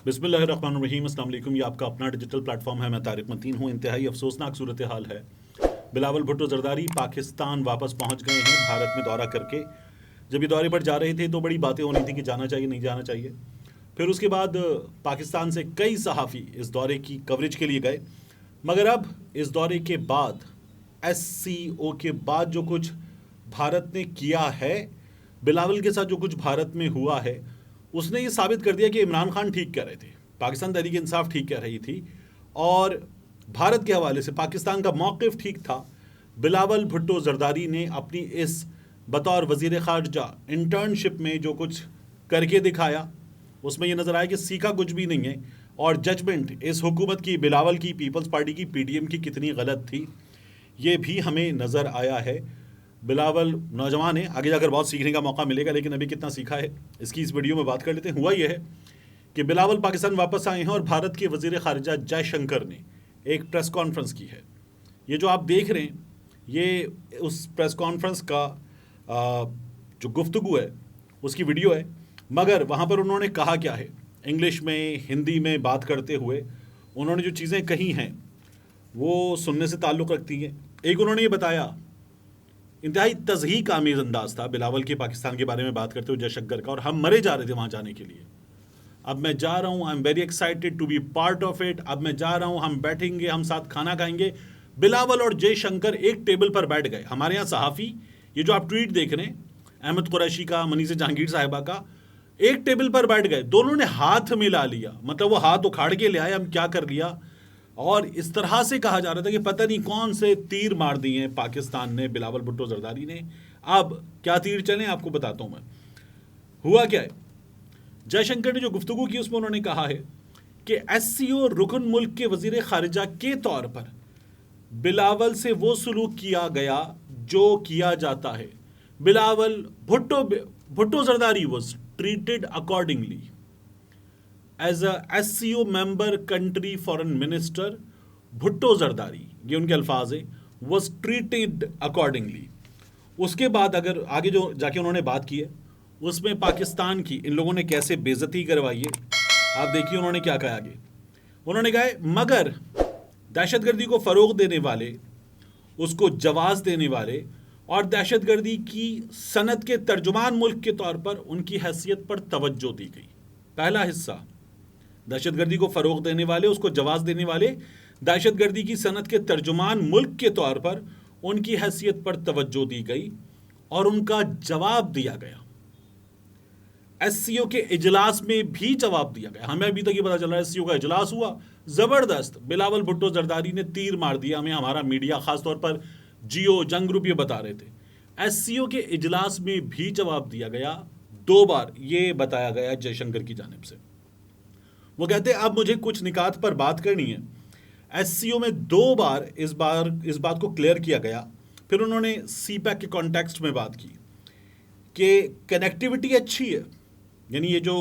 बिस्मिल्लाहिर्रहमानिर्रहीम। अस्सलाम वालेकुम। ये आपका अपना डिजिटल प्लेटफॉर्म है। मैं तारिक मतीन हूँ। इंतहाई अफसोसनाक सूरत हाल है। बिलावल भुट्टो जरदारी पाकिस्तान वापस पहुँच गए हैं भारत में दौरा करके। जब ये दौरे पर जा रहे थे तो बड़ी बातें हो रही थी कि जाना चाहिए नहीं जाना चाहिए। फिर उसके बाद पाकिस्तान से कई सहाफ़ी इस दौरे की कवरेज के लिए गए, मगर अब इस दौरे के बाद SCO के बाद जो कुछ भारत ने किया है, बिलावल के साथ जो कुछ भारत में हुआ है, उसने ये साबित कर दिया कि इमरान खान ठीक कह रहे थे, पाकिस्तान तहरीक इंसाफ ठीक कह रही थी और भारत के हवाले से पाकिस्तान का मौक़िफ़ ठीक था। बिलावल भुट्टो जरदारी ने अपनी इस बतौर वज़ीर ख़ारजा इंटर्नशिप में जो कुछ करके दिखाया, उसमें यह नज़र आया कि सीखा कुछ भी नहीं है और जजमेंट इस हुकूमत की, बिलावल की, पीपल्स पार्टी की, PDM की कितनी गलत थी, ये भी हमें नज़र आया है। बिलावल नौजवान है, आगे जाकर बहुत सीखने का मौका मिलेगा, लेकिन अभी कितना सीखा है इसकी इस वीडियो में बात कर लेते हैं। हुआ यह है कि बिलावल पाकिस्तान वापस आए हैं और भारत के वज़ीर ख़ारजा जयशंकर ने एक प्रेस कॉन्फ्रेंस की है। ये जो आप देख रहे हैं, ये उस प्रेस कॉन्फ्रेंस का जो गुफ्तगू है उसकी वीडियो है, मगर वहाँ पर उन्होंने कहा क्या है, इंग्लिश में हिंदी में बात करते हुए उन्होंने जो चीज़ें कही हैं वो सुनने से ताल्लुक़ रखती हैं। एक उन्होंने ये बताया, इंतहाई तज़हीक आमेज़ अंदाज़ था बिलावल के पाकिस्तान के बारे में बात करते हुए जयशंकर का, और हम मरे जा रहे थे वहाँ जाने के लिए। अब मैं जा रहा हूँ, I am very excited to be part of it. अब मैं जा रहा हूँ, हम बैठेंगे, हम साथ खाना खाएंगे। बिलावल और जयशंकर एक टेबल पर बैठ गए। हमारे यहाँ सहाफ़ी, ये जो आप ट्वीट देख रहे हैं अहमद कुरैशी का, मनीज़ जहांगीर साहिबा का, एक टेबल पर बैठ गए, दोनों ने हाथ मिला लिया, मतलब वो हाथ उखाड़ के ले आए, हम क्या कर लिया। और इस तरह से कहा जा रहा था कि पता नहीं कौन से तीर मार दिए हैं पाकिस्तान ने, बिलावल भुट्टो जरदारी ने। अब क्या तीर चले आपको बताता हूं मैं। हुआ क्या है, जयशंकर ने जो गुफ्तगू की उसमें उन्होंने कहा है कि SCO रुकन मुल्क के वजीर खारिजा के तौर पर बिलावल से वो सलूक किया गया जो किया जाता है। Bilawal Bhutto Zardari was treated accordingly as a SCO member country foreign minister. Bhutto Zardari, ये उनके अल्फाज है, वॉज ट्रीटेड अकॉर्डिंगली। उसके बाद अगर आगे जो जाके उन्होंने बात की है उसमें पाकिस्तान की इन लोगों ने कैसे बेइज्जती करवाई है, आप देखिए उन्होंने क्या कहा आगे। उन्होंने कहा है, मगर दहशतगर्दी को फ़रोग़ देने वाले, उसको जवाज़ देने वाले और दहशतगर्दी की सनत के तर्जुमान मुल्क के तौर पर उनकी हैसियत पर तवज्जो दी गई। पहला हिस्सा, दहशतगर्दी को फ़रोग़ देने वाले, उसको जवाज़ देने वाले, दहशतगर्दी की सनत के तर्जुमान मुल्क के तौर पर उनकी हैसियत पर तवज्जो दी गई और उनका जवाब दिया गया। SCO के इजलास में भी जवाब दिया गया। हमें अभी तक ये पता चल रहा है SCO का इजलास हुआ, ज़बरदस्त, बिलावल भुट्टो जरदारी ने तीर मार दिया। हमें हमारा मीडिया, ख़ासतौर पर जियो, जंग ग्रुप ये बता रहे थे। SCO के इजलास में भी जवाब दिया गया, 2 बार ये बताया गया जयशंकर की जानिब से। वो कहते हैं अब मुझे कुछ निकात पर बात करनी है। SCO में 2 बार इस बात को क्लियर किया गया। फिर उन्होंने CPEC के कॉन्टेक्स्ट में बात की कि कनेक्टिविटी अच्छी है, यानी ये जो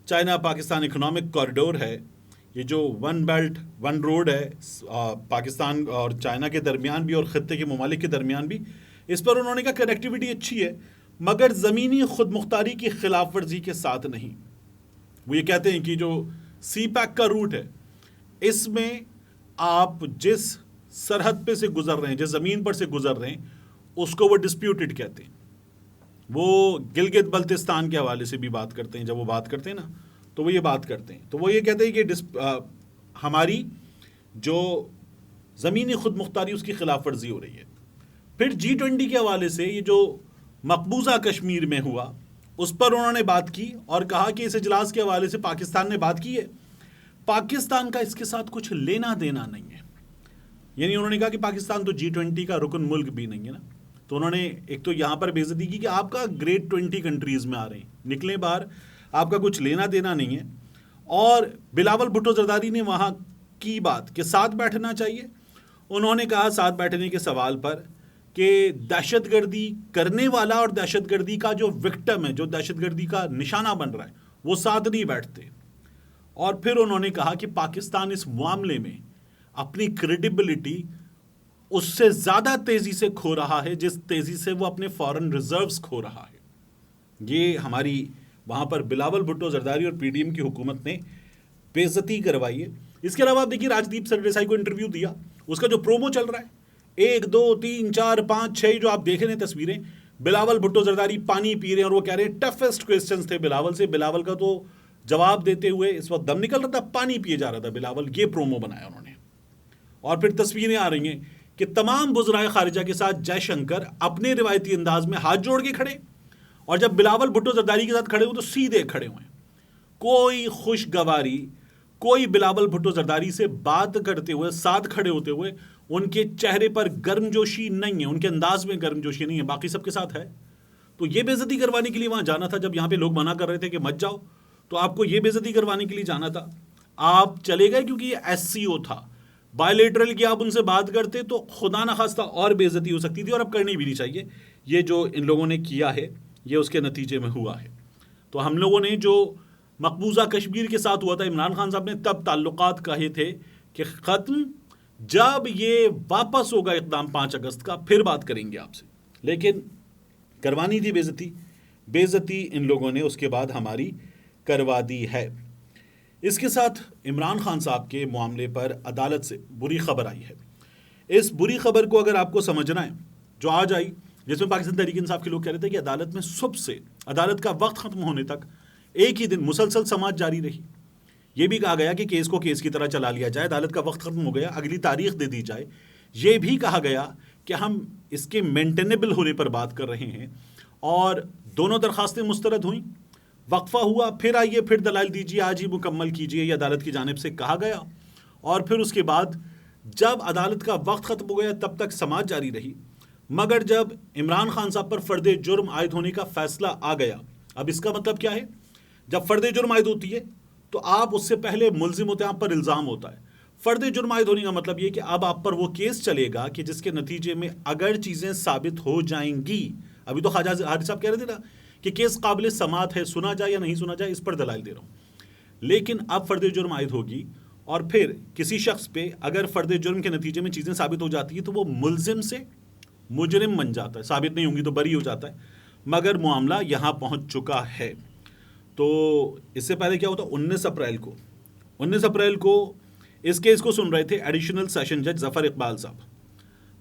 चाइना पाकिस्तान इकोनॉमिक कॉरिडोर है, ये जो वन बेल्ट वन रोड है पाकिस्तान और चाइना के दरमियान भी और ख़त्ते के ममालिक के दरमियान भी, इस पर उन्होंने कहा कनेक्टिविटी अच्छी है, मगर ज़मीनी खुद मुख्तारी की खिलाफ वर्जी के साथ नहीं। वो ये कहते हैं कि जो CPEC का रूट है, इसमें आप जिस सरहद पे से गुजर रहे हैं, जिस ज़मीन पर से गुजर रहे हैं, उसको वो डिस्प्यूटेड कहते हैं। वो गिलगित बल्तिस्तान के हवाले से भी बात करते हैं, जब वो बात करते हैं ना तो वो ये बात करते हैं, तो वो ये कहते हैं कि हमारी जो ज़मीनी खुद मुख्तारी उसकी खिलाफ वर्जी हो रही है। फिर G20 के हवाले से ये जो मकबूजा कश्मीर में हुआ उस पर उन्होंने बात की और कहा कि इस इजलास के हवाले से पाकिस्तान ने बात की है, पाकिस्तान का इसके साथ कुछ लेना देना नहीं है। यानी उन्होंने कहा कि पाकिस्तान तो G20 का रुकन मुल्क भी नहीं है ना, तो उन्होंने एक तो यहाँ पर बेइज्जती की कि आपका ग्रेट 20 कंट्रीज़ में आ रहे हैं, निकले बाहर, आपका कुछ लेना देना नहीं है। और बिलावल भुट्टो जरदारी ने वहाँ की बात कि साथ बैठना चाहिए। उन्होंने कहा साथ बैठने के सवाल पर कि दहशतगर्दी करने वाला और दहशतगर्दी का जो विक्टिम है, जो दहशतगर्दी का निशाना बन रहा है, वो साथ नहीं बैठते। और फिर उन्होंने कहा कि पाकिस्तान इस मामले में अपनी क्रेडिबिलिटी उससे ज़्यादा तेज़ी से खो रहा है जिस तेज़ी से वो अपने फॉरेन रिजर्व्स खो रहा है। ये हमारी वहाँ पर बिलावल भुट्टो जरदारी और PDM की हुकूमत ने बेइज्जती करवाई है। इसके अलावा आप देखिए राजदीप सरदेसाई को इंटरव्यू दिया, उसका जो प्रोमो चल रहा है, 1 2 3 4 5 6 जो आप देख रहे हैं तस्वीरें, बिलावल भुट्टो जरदारी पानी पी रहे हैं और वो कह रहे हैं टफेस्ट क्वेश्चंस थे बिलावल से। बिलावल का तो जवाब देते हुए इस वक्त दम निकल रहा था, पानी पिए जा रहा था बिलावल। ये प्रोमो बनाया उन्होंने। और फिर तस्वीरें आ रही हैं कि तमाम वज़राए खारिजा के साथ जयशंकर अपने रिवायती अंदाज में हाथ जोड़ के खड़े, और जब बिलावल भुट्टो जरदारी के साथ खड़े हुए तो सीधे खड़े हुए, कोई खुशगवारी, कोई बिलावल भुट्टो जरदारी से बात करते हुए, साथ खड़े होते हुए उनके चेहरे पर गर्मजोशी नहीं है, उनके अंदाज में गर्मजोशी नहीं है, बाकी सबके साथ है। तो ये बेइज्जती करवाने के लिए वहां जाना था। जब यहाँ पे लोग मना कर रहे थे कि मत जाओ, तो आपको ये बेइज्जती करवाने के लिए जाना था। आप चले गए क्योंकि ये SCO था, बायलेटरल की आप उनसे बात करते तो खुदा न खास्ता और बेइज्जती हो सकती थी, और अब करनी भी नहीं चाहिए। ये जो इन लोगों ने किया है ये उसके नतीजे में हुआ है। तो हम लोगों ने जो मकबूजा कश्मीर के साथ हुआ था, इमरान खान साहब ने तब ताल्लुकात कहे थे कि ख़त्म, जब ये वापस होगा इक़दाम 5 अगस्त का फिर बात करेंगे आपसे। लेकिन करवानी थी बेइज्जती, बेइज्जती इन लोगों ने उसके बाद हमारी करवा दी है। इसके साथ इमरान खान साहब के मामले पर अदालत से बुरी खबर आई है। इस बुरी खबर को अगर आपको समझना है, जो आज आई, जिसमें पाकिस्तान तहरीक इंसाफ के लोग कह रहे थे कि अदालत में सुबह से अदालत का वक्त खत्म होने तक एक ही दिन मुसलसल समाअत जारी रही। ये भी कहा गया कि केस को केस की तरह चला लिया जाए, अदालत का वक्त खत्म हो गया, अगली तारीख दे दी जाए। ये भी कहा गया कि हम इसके मेंटेनेबल होने पर बात कर रहे हैं, और दोनों दरखास्तें मुस्तरद हुई, वक्फा हुआ, फिर आइए फिर दलाइल दीजिए, आज ही मुकम्मल कीजिए, ये अदालत की जानिब से कहा गया। और फिर उसके बाद जब अदालत का वक्त ख़त्म हो गया तब तक समाअत जारी रही। मगर जब इमरान खान साहब पर फ़र्द जुर्म आयद होने का फ़ैसला आ गया, अब इसका मतलब क्या है, जब फ़र्द जुर्म आयद होती है तो आप उससे पहले मुलजिम होते हैं, आप पर इल्ज़ाम होता है। फ़र्द जुर्म आयद होने का मतलब ये कि अब आप पर वो केस चलेगा कि जिसके नतीजे में अगर चीज़ें साबित हो जाएंगी, अभी तो ख्वाजा हारिस साहब कह रहे थे ना कि केस काबिल समाअत है, सुना जाए या नहीं सुना जाए, इस पर दलाइल दे रहा हूँ। लेकिन अब फ़र्द जुर्म आयद होगी, और फिर किसी शख्स पे अगर फ़र्द जुर्म के नतीजे में चीज़ें साबित हो जाती है तो वो मुलजिम से मुजरिम बन जाता है, साबित नहीं होंगी तो बरी हो जाता है। मगर मामला यहाँ पहुँच चुका है। तो इससे पहले क्या होता, 19 अप्रैल को इस केस को सुन रहे थे एडिशनल सेशन जज ज़फ़र इकबाल साहब।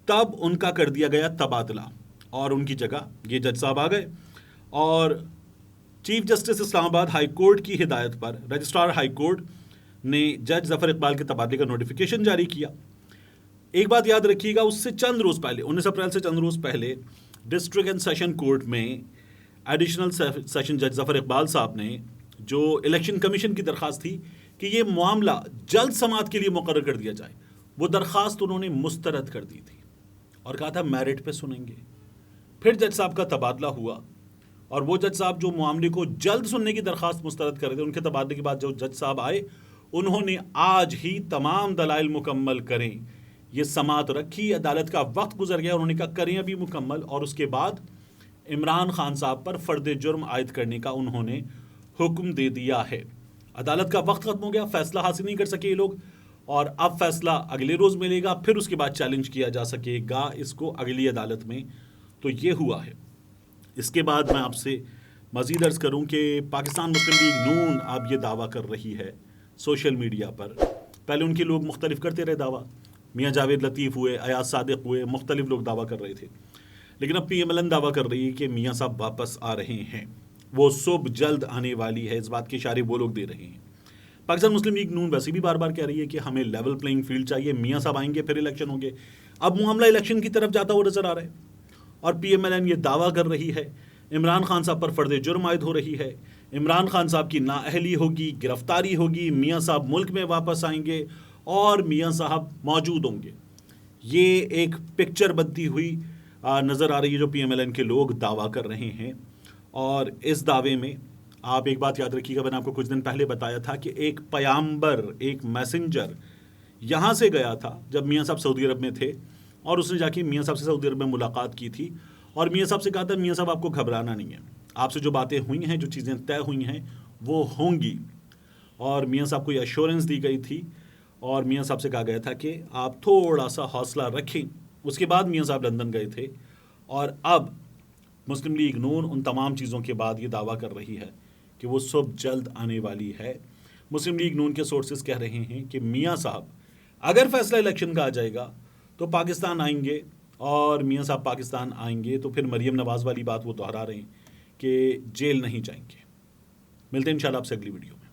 तब उनका कर दिया गया तबादला, और उनकी जगह ये जज साहब आ गए, और chief justice Islamabad high court की हिदायत पर रजिस्ट्रार हाई कोर्ट ने जज ज़फ़र इकबाल के तबादले का नोटिफिकेशन जारी किया। एक बात याद रखिएगा, उससे चंद रोज़ पहले, 19 अप्रैल से चंद रोज़ पहले, डिस्ट्रिक्ट एंड सेशन कोर्ट में एडिशनल सेशन जज ज़फ़र इकबाल साहब ने जो इलेक्शन कमीशन की दरख्वास्त थी कि ये मामला जल्द समाअत के लिए मुकर्रर कर दिया जाए, वो दरख्वास्त उन्होंने मुस्तरद कर दी थी और कहा था मेरिट पे सुनेंगे। फिर जज साहब का तबादला हुआ, और वो जज साहब जो मामले को जल्द सुनने की दरख्वास्त मुस्तरद कर रहे थे, उनके तबादले के बाद जो जज साहब आए, उन्होंने आज ही तमाम दलाइल मुकम्मल करें, ये समाअत रखी। अदालत का वक्त गुजर गया, उन्होंने कहा करें अभी मुकम्मल, और उसके बाद इमरान खान साहब पर फ़र्द जुर्म आयद करने का उन्होंने हुक्म दे दिया है। अदालत का वक्त ख़त्म हो गया, फ़ैसला हासिल नहीं कर सके ये लोग, और अब फ़ैसला अगले रोज़ मिलेगा, फिर उसके बाद चैलेंज किया जा सकेगा इसको अगली अदालत में। तो ये हुआ है। इसके बाद मैं आपसे मज़ीद अर्ज़ करूँ कि पाकिस्तान मुस्लिम लीग नून अब ये दावा कर रही है सोशल मीडिया पर। पहले उनके लोग मुख्तलिफ करते रहे दावा, मियाँ जावेद लतीफ़ हुए, अयाज सादिक हुए, मुख्तलिफ लोग दावा कर रहे थे। लेकिन अब PMLN दावा कर रही है कि मियाँ साहब वापस आ रहे हैं, वो सुबह जल्द आने वाली है, इस बात के इशारे वो लोग दे रहे हैं। पाकिस्तान मुस्लिम लीग नून वैसे भी बार बार कह रही है कि हमें लेवल प्लेइंग फील्ड चाहिए, मियाँ साहब आएंगे फिर इलेक्शन होंगे। अब मामला इलेक्शन की तरफ जाता हुआ नजर आ रहा है, और PMLN ये दावा कर रही है इमरान खान साहब पर फ़र्द जुर्म आयद हो रही है, इमरान खान साहब की नाअहली होगी, गिरफ्तारी होगी, मियाँ साहब मुल्क में वापस आएंगे और मियाँ साहब मौजूद होंगे। ये एक पिक्चर बनती हुई नज़र आ रही है जो PMLN के लोग दावा कर रहे हैं। और इस दावे में आप एक बात याद रखिएगा, मैंने आपको कुछ दिन पहले बताया था कि एक पयाम्बर, एक मैसेंजर यहाँ से गया था जब मियाँ साहब सऊदी अरब में थे, और उसने जाके मियाँ साहब से सऊदी अरब में मुलाकात की थी, और मियाँ साहब से कहा था मियाँ साहब आपको घबराना नहीं है, आपसे जो बातें हुई हैं, जो चीज़ें तय हुई हैं वो होंगी। और मियाँ साहब को ये एश्योरेंस दी गई थी, और मियाँ साहब से कहा गया था कि आप थोड़ा सा हौसला रखें। उसके बाद मियाँ साहब लंदन गए थे, और अब मुस्लिम लीग नून उन तमाम चीज़ों के बाद ये दावा कर रही है कि वो सब जल्द आने वाली है। مسلم لیگ نون کے سورسز کہہ رہے ہیں کہ میاں صاحب اگر فیصلہ الیکشن کا آ جائے گا تو پاکستان آئیں گے، اور میاں صاحب پاکستان آئیں گے تو پھر مریم نواز والی بات وہ دہرا رہے ہیں کہ جیل نہیں جائیں گے۔ ملتے ہیں انشاءاللہ آپ سے اگلی ویڈیو میں۔